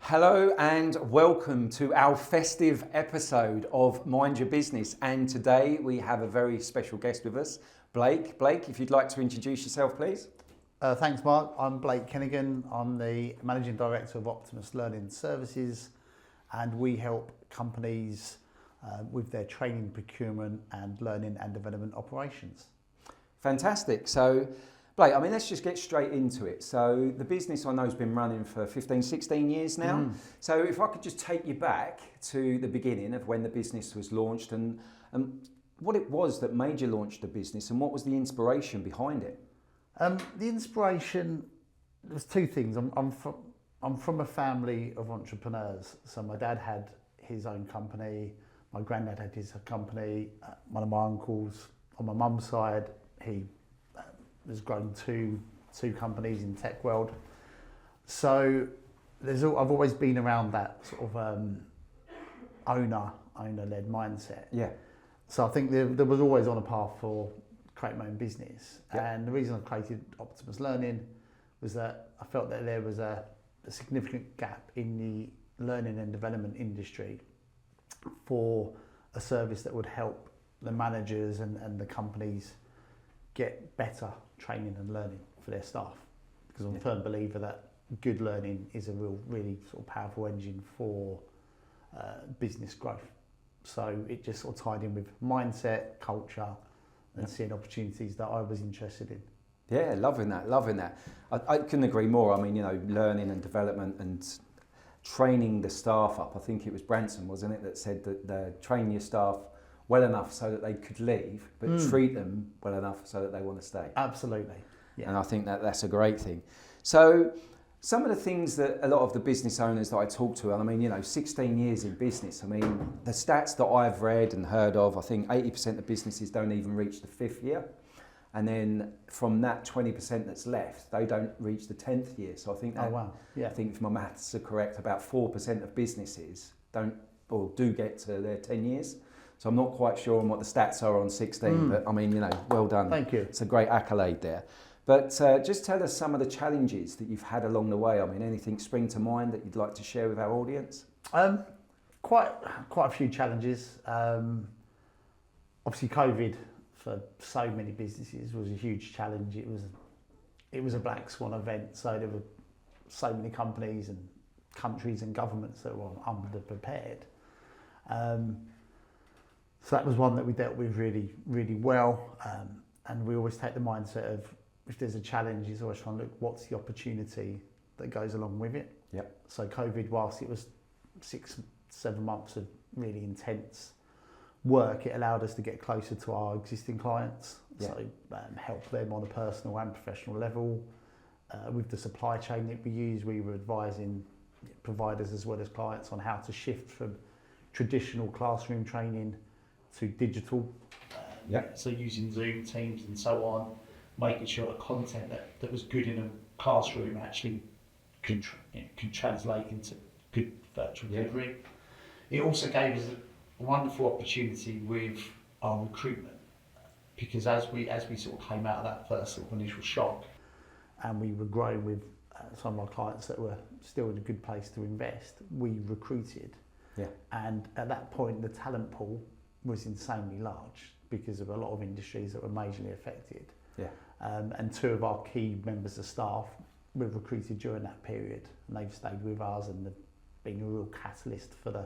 Hello and welcome to our festive episode of Mind Your Business. And today we have a very special guest with us, Blake. Blake, if you'd like to introduce yourself, please. Thanks, Mark. I'm Blake Henegan. I'm the Managing Director of Optimus Learning Services, and we help companies with their training, procurement and learning and development operations. Fantastic. So, Blake, let's just get straight into it. So the business I know has been running for 15, 16 years now. So if I could just take you back to the beginning of when the business was launched and what it was that made you launch the business and what was the inspiration behind it? The inspiration, there's two things. I'm from a family of entrepreneurs. So my dad had his own company, my granddad had his company, one of my uncles on my mum's side, he has grown two companies in tech world. So I've always been around that sort of owner-led mindset. Yeah. So I think there was always on a path for create my own business. Yeah. And the reason I created Optimus Learning was that I felt that there was a significant gap in the learning and development industry for a service that would help the managers and the companies get better training and learning for their staff. Because I'm a firm believer that good learning is a really sort of powerful engine for business growth. So it just sort of tied in with mindset, culture, and seeing opportunities that I was interested in. Yeah, loving that. I couldn't agree more. Learning and development and training the staff up. I think it was Branson, wasn't it, that said that train your staff well enough so that they could leave, but treat them well enough so that they want to stay. Absolutely. Yeah. And I think that's a great thing. So some of the things that a lot of the business owners that I talk to, 16 years in business, the stats that I've read and heard of, I think 80% of businesses don't even reach the 5th year. And then from that 20% that's left, they don't reach the 10th year. So I think that, oh, wow. Yeah. I think if my maths are correct, about 4% of businesses do get to their 10 years. So I'm not quite sure on what the stats are on 16, but well done. Thank you. It's a great accolade there. But just tell us some of the challenges that you've had along the way. Anything spring to mind that you'd like to share with our audience? Quite a few challenges. Obviously COVID for so many businesses was a huge challenge. It was a black swan event, so there were so many companies and countries and governments that were underprepared. So that was one that we dealt with really, really well. And we always take the mindset of, if there's a challenge, it's always trying to look, what's the opportunity that goes along with it? Yep. So COVID, whilst it was 6-7 months of really intense work, it allowed us to get closer to our existing clients. Yep. So help them on a personal and professional level. With the supply chain that we use, we were advising providers as well as clients on how to shift from traditional classroom training to digital. So using Zoom, Teams and so on, making sure the content that was good in a classroom actually can translate into good virtual delivery. It also gave us a wonderful opportunity with our recruitment, because as we sort of came out of that first sort of initial shock and we were growing with some of our clients that were still in a good place to invest, we recruited. Yeah. And at that point the talent pool was insanely large because of a lot of industries that were majorly affected. Yeah. And 2 of our key members of staff were recruited during that period, and they've stayed with us and they've been a real catalyst for the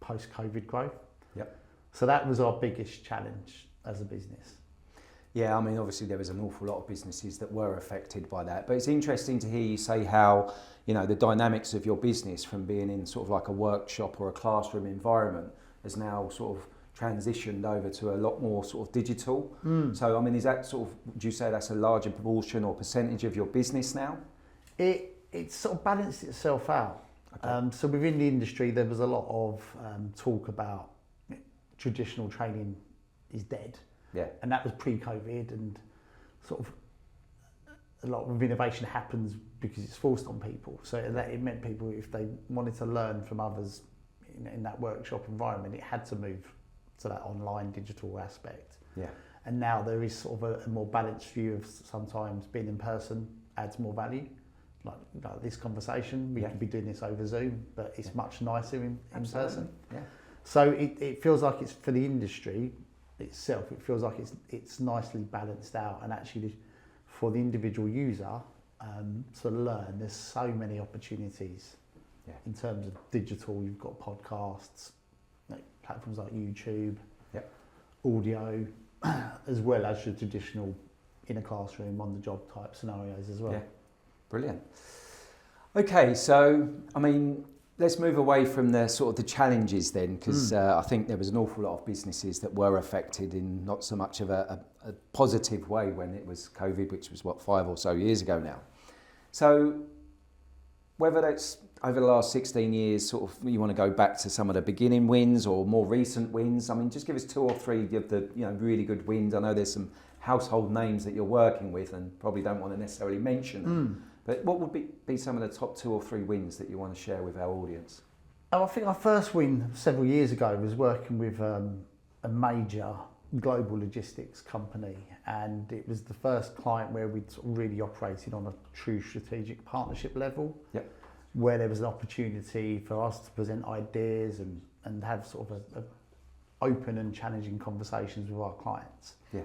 post-COVID growth. Yep. So that was our biggest challenge as a business. Yeah, obviously there was an awful lot of businesses that were affected by that, but it's interesting to hear you say how, the dynamics of your business from being in sort of like a workshop or a classroom environment has now sort of transitioned over to a lot more sort of digital. So, is that sort of, would you say that's a larger proportion or percentage of your business now? It sort of balanced itself out. Okay. So within the industry, there was a lot of talk about traditional training is dead. Yeah. And that was pre-COVID, and sort of a lot of innovation happens because it's forced on people. So that it meant people, if they wanted to learn from others in that workshop environment, it had to move to that online digital aspect. Yeah. And now there is sort of a more balanced view of sometimes being in person adds more value. like this conversation. We could be doing this over Zoom, but it's much nicer in person. Yeah. So it feels like it's for the industry itself. It feels like it's nicely balanced out, and actually for the individual user to learn, there's so many opportunities in terms of digital. You've got podcasts, platforms like YouTube, audio, as well as your traditional in a classroom, on the job type scenarios as well. Yeah, brilliant. Okay, so I mean, let's move away from the sort of the challenges then, because I think there was an awful lot of businesses that were affected in not so much of a positive way when it was COVID, which was 5 or so years ago now. So whether that's over the last 16 years, sort of you want to go back to some of the beginning wins or more recent wins, I mean, just give us 2 or 3 of the really good wins. I know there's some household names that you're working with and probably don't want to necessarily mention them. But what would be some of the top 2 or 3 wins that you want to share with our audience? I think our first win several years ago was working with a major global logistics company, and it was the first client where we'd sort of really operated on a true strategic partnership level, where there was an opportunity for us to present ideas and have sort of a open and challenging conversations with our clients. Yeah.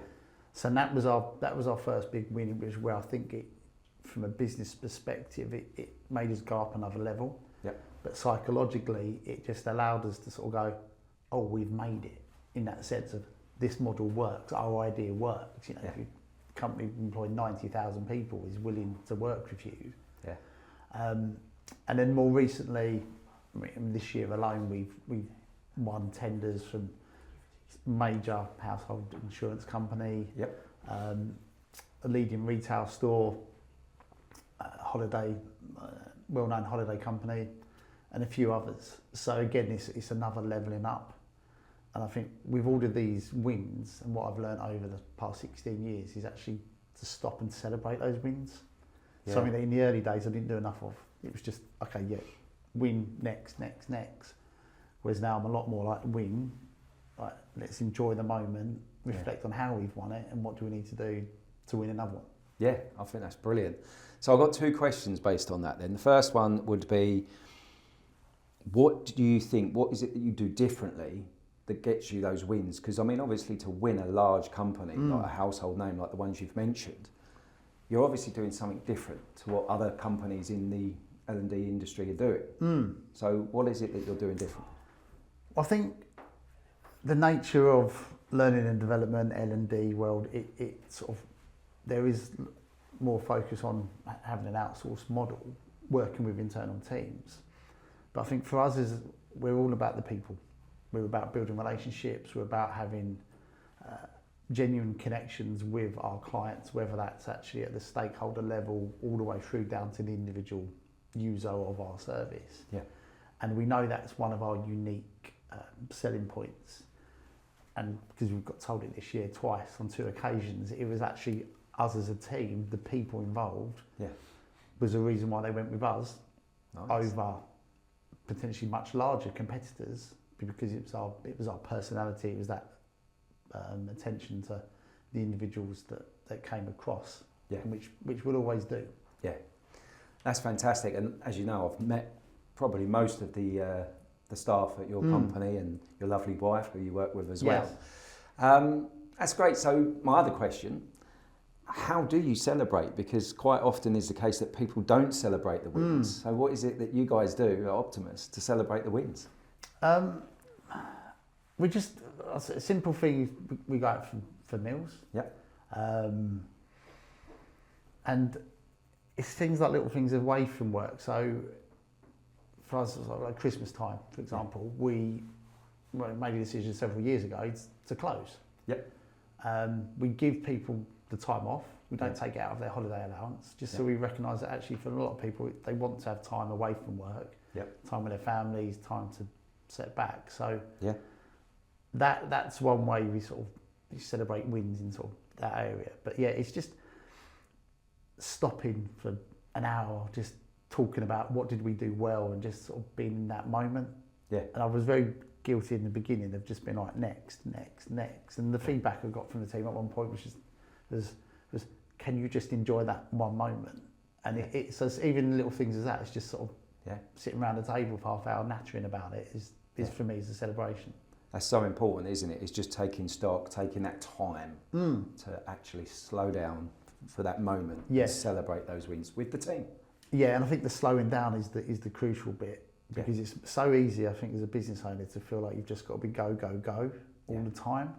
So that was our first big win, which where I think it, from a business perspective, it made us go up another level. Yep. But psychologically, it just allowed us to sort of go, oh, we've made it, in that sense of this model works, our idea works. If your company employed 90,000 people is willing to work with you. Yeah. And then more recently, this year alone, we've won tenders from major household insurance company, a leading retail store, well-known holiday company, and a few others. So again, it's another levelling up. And I think with all of these wins, and what I've learned over the past 16 years is actually to stop and celebrate those wins. Yeah. Something that in the early days I didn't do enough of. It was just, okay, win, next. Whereas now I'm a lot more like win, like let's enjoy the moment, reflect on how we've won it, and what do we need to do to win another one. Yeah, I think that's brilliant. So I've got 2 questions based on that then. The first one would be, what do you think, what is it that you do differently that gets you those wins? Because I mean, obviously to win a large company, like a household name like the ones you've mentioned, you're obviously doing something different to what other companies in the L&D industry are doing. So what is it that you're doing different? I think the nature of learning and development, L&D world, it sort of, there is more focus on having an outsourced model, working with internal teams. But I think for us, we're all about the people. We're about building relationships. We're about having genuine connections with our clients, whether that's actually at the stakeholder level, all the way through down to the individual user of our service. Yeah. And we know that's one of our unique selling points. And because we've got told it this year twice on 2 occasions, it was actually us as a team, the people involved, was the reason why they went with us over potentially much larger competitors, because it was our personality, it was that attention to the individuals that came across, which we'll always do. Yeah, that's fantastic. And as you know, I've met probably most of the staff at your company and your lovely wife who you work with as well. That's great. So my other question, how do you celebrate? Because quite often is the case that people don't celebrate the wins. So what is it that you guys do at Optimus to celebrate the wins? We just, a simple thing, we go out for meals. And it's things like little things away from work. So for us, like Christmas time, for example, we made a decision several years ago to close. We give people the time off. We don't take it out of their holiday allowance, just so we recognise that actually for a lot of people, they want to have time away from work, time with their families, time to set back. So that's one way we sort of celebrate wins in sort of that area. But yeah, it's just stopping for an hour, just talking about what did we do well, and just sort of being in that moment. And I was very guilty in the beginning of just being like next. And the feedback I got from the team at one point was can you just enjoy that one moment And it's even little things as that, it's just sort of Yeah. sitting around the table for half hour nattering about it is for me is a celebration. That's so important, isn't it? It's just taking stock, taking that time to actually slow down for that moment and celebrate those wins with the team. Yeah, and I think the slowing down is the crucial bit, because it's so easy, I think, as a business owner to feel like you've just got to be go all the time.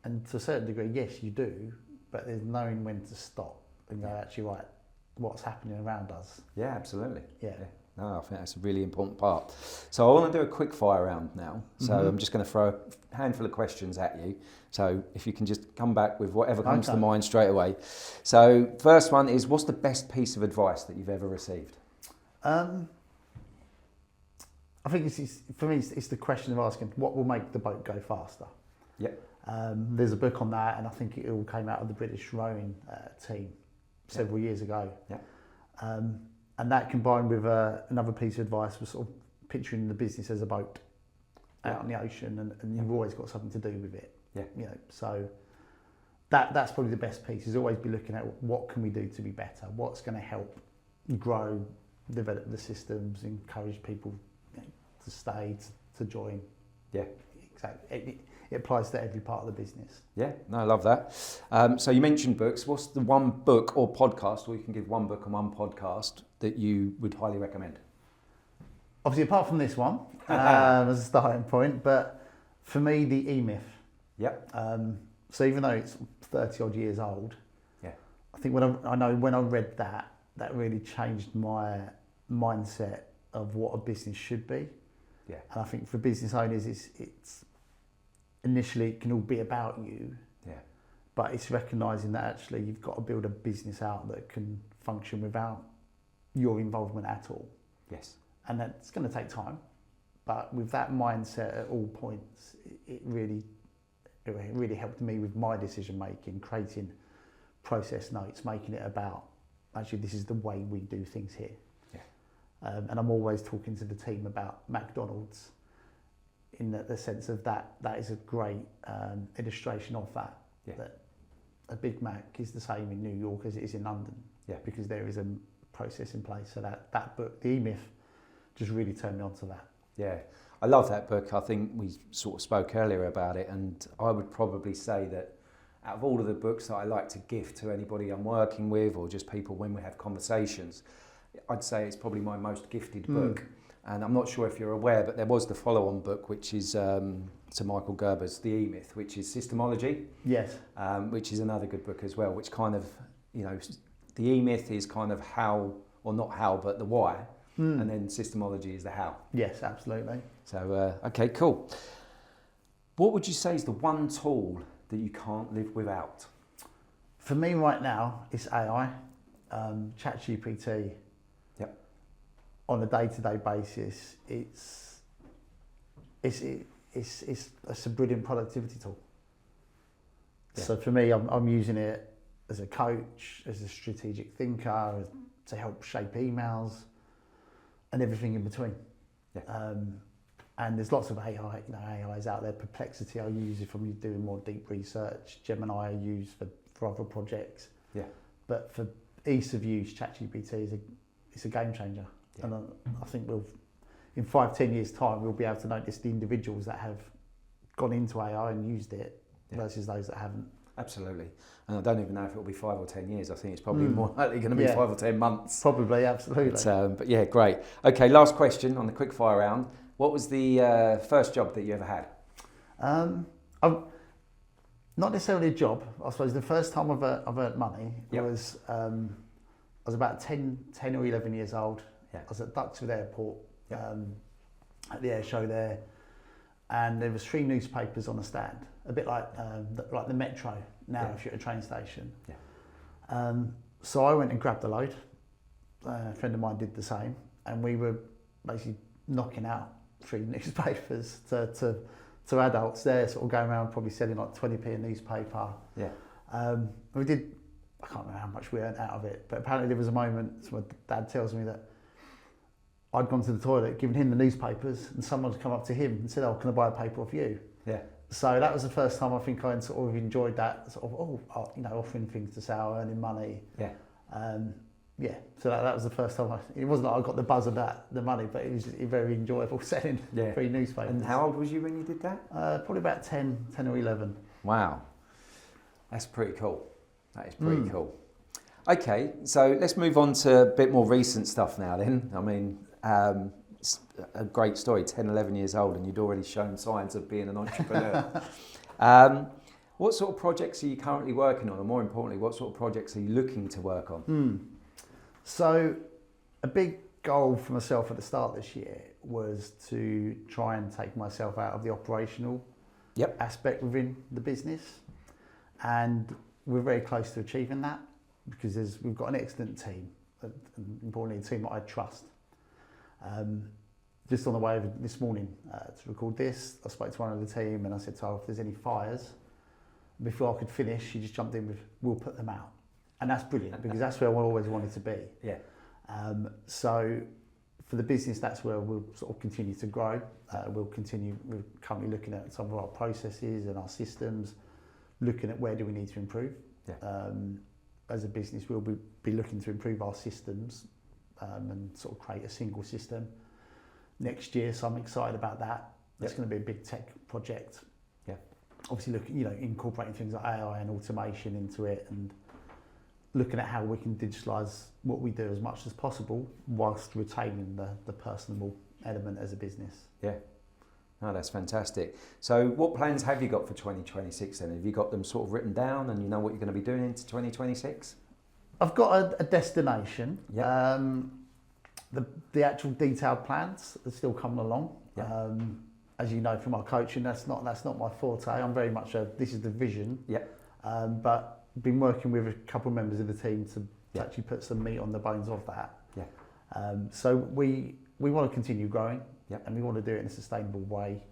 And to a certain degree, yes, you do, but there's knowing when to stop and go, actually, right, what's happening around us. Yeah, absolutely. Yeah. No, I think that's a really important part. So I want to do a quick fire round now. So I'm just going to throw a handful of questions at you. So if you can just come back with whatever comes to mind straight away. So first one is, what's the best piece of advice that you've ever received? I think for me, it's the question of asking, what will make the boat go faster? Yep. There's a book on that, and I think it all came out of the British rowing team several years ago. Yeah. And that combined with another piece of advice was sort of picturing the business as a boat out in the ocean, and you've always got something to do with it. Yeah. You know, so that's probably the best piece, is always be looking at what can we do to be better, what's going to help grow, develop the systems, encourage people to stay, to join. Yeah. Exactly. It applies to every part of the business. Yeah, no, I love that. So you mentioned books. What's the one book or podcast, or you can give one book and one podcast, that you would highly recommend? Obviously, apart from this one, as a starting point, but for me, the E-Myth. Yep. So even though it's 30 odd years old, yeah, I think when I read that really changed my mindset of what a business should be. Yeah. And I think for business owners, it's initially it can all be about you. Yeah. But it's recognising that actually you've got to build a business out that can function without your involvement at all. Yes. And that's going to take time. But with that mindset at all points, it really helped me with my decision making, creating process notes, making it about, actually, this is the way we do things here. Yeah. And I'm always talking to the team about McDonald's, in the sense of that is a great illustration of that. Yeah. That a Big Mac is the same in New York as it is in London. Yeah. Because there is a process in place. So that book, The E-Myth, just really turned me on to that. Yeah, I love that book. I think we sort of spoke earlier about it, and I would probably say that out of all of the books that I like to gift to anybody I'm working with, or just people when we have conversations, I'd say it's probably my most gifted book. And I'm not sure if you're aware, but there was the follow-on book, which is to Michael Gerber's The E-Myth, which is Systemology. Yes. Which is another good book as well, which kind of, the E-Myth is kind of how, or not how, but the why. And then Systemology is the how. Yes, absolutely. So, okay, cool. What would you say is the one tool that you can't live without? For me right now, it's AI, ChatGPT. Yep. On a day-to-day basis, it's a brilliant productivity tool. Yeah. So for me, I'm using it as a coach, as a strategic thinker, to help shape emails, and everything in between. Yeah. And there's lots of AI, AIs out there. Perplexity I use if I'm doing more deep research. Gemini I use for other projects. Yeah. But for ease of use, ChatGPT is a game changer. Yeah. And I think in 5-10 years' time, we'll be able to notice the individuals that have gone into AI and used it versus those that haven't. Absolutely. And I don't even know if it'll be 5 or 10 years. I think it's probably more likely going to be 5 or 10 months. Probably, absolutely. But yeah, great. Okay, last question on the quick fire round. What was the first job that you ever had? Not necessarily a job. I suppose the first time I've earned money was I was about 10 or 11 years old. Yeah. I was at Duxford Airport at the air show there, and there was 3 newspapers on a stand, a bit like the Metro now if you're at a train station. Yeah. So I went and grabbed a load. A friend of mine did the same, and we were basically knocking out 3 newspapers to adults there, sort of going around probably selling like 20p a newspaper. Yeah. We did, I can't remember how much we earned out of it, but apparently there was a moment, so my dad tells me that I'd gone to the toilet, given him the newspapers, and someone had come up to him and said, "Oh, can I buy a paper off you?" Yeah. So that was the first time I think I sort of enjoyed that sort of, offering things to sell, earning money. Yeah. yeah, so that was the first time. It wasn't like I got the buzz about the money, but it was just very enjoyable selling free newspapers. And how old was you when you did that? Probably about 10 or 11. Wow, that's pretty cool. That is pretty cool. Okay, so let's move on to a bit more recent stuff now then. I mean, it's a great story, 10, 11 years old, and you'd already shown signs of being an entrepreneur. What sort of projects are you currently working on? And more importantly, what sort of projects are you looking to work on? So a big goal for myself at the start this year was to try and take myself out of the operational aspect within the business. And we're very close to achieving that because we've got an excellent team, and importantly a team that I trust. Just on the way over this morning to record this, I spoke to one of the team and I said to her, if there's any fires, before I could finish, she just jumped in with, we'll put them out. And that's brilliant because that's where I always wanted to be. Yeah. So for the business, that's where we'll sort of continue to grow. We're currently looking at some of our processes and our systems, looking at where do we need to improve. Yeah. As a business, we'll be looking to improve our systems and sort of create a single system next year. So I'm excited about that. It's going to be a big tech project. Yeah. Obviously, incorporating things like AI and automation into it, and looking at how we can digitalise what we do as much as possible whilst retaining the personable element as a business. Yeah. No, that's fantastic. So what plans have you got for 2026 then? Have you got them sort of written down and you know what you're going to be doing into 2026? I've got a destination. Yeah. The actual detailed plans are still coming along. Yeah. As you know from our coaching, that's not my forte. I'm very much this is the vision. Yeah. But been working with a couple of members of the team to actually put some meat on the bones of that. Yeah. So we want to continue growing, Yep. and we want to do it in a sustainable way.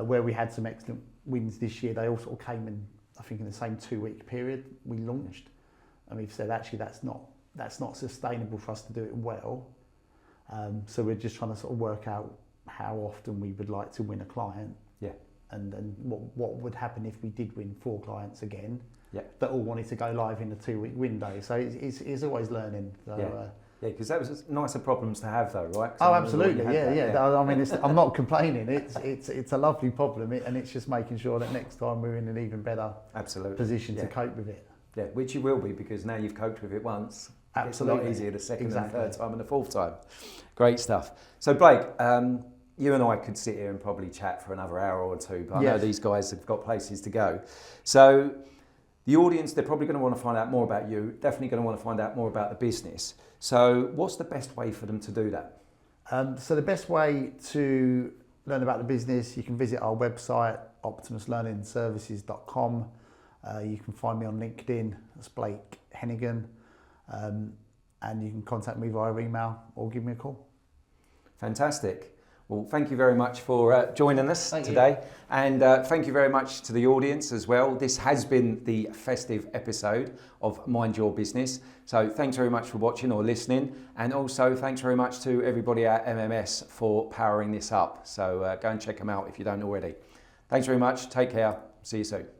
Where we had some excellent wins this year, they all sort of came in, I think, in the same 2-week period we launched, and we've said actually that's not sustainable for us to do it well. So we're just trying to sort of work out how often we would like to win a client. Yeah. And what would happen if we did win 4 clients again. Yeah. That all wanted to go live in a 2-week window. So it's always learning. So, yeah, because that was nicer problems to have, though, right? Oh, absolutely. Yeah. I mean, I'm not complaining. It's a lovely problem, and it's just making sure that next time we're in an even better position to cope with it. Yeah, which you will be, because now you've coped with it once. Absolutely. It's a lot easier the second and third time and the fourth time. Great stuff. So, Blake, you and I could sit here and probably chat for another hour or two, but I know these guys have got places to go. So the audience, they're probably going to want to find out more about you, definitely going to want to find out more about the business. So what's the best way for them to do that? So the best way to learn about the business, you can visit our website, optimuslearningservices.com. You can find me on LinkedIn, that's Blake Henegan, and you can contact me via email or give me a call. Fantastic. Well, thank you very much for joining us today. And thank you very much to the audience as well. This has been the festive episode of Mind Your Business. So thanks very much for watching or listening. And also thanks very much to everybody at MMS for powering this up. So go and check them out if you don't already. Thanks very much. Take care. See you soon.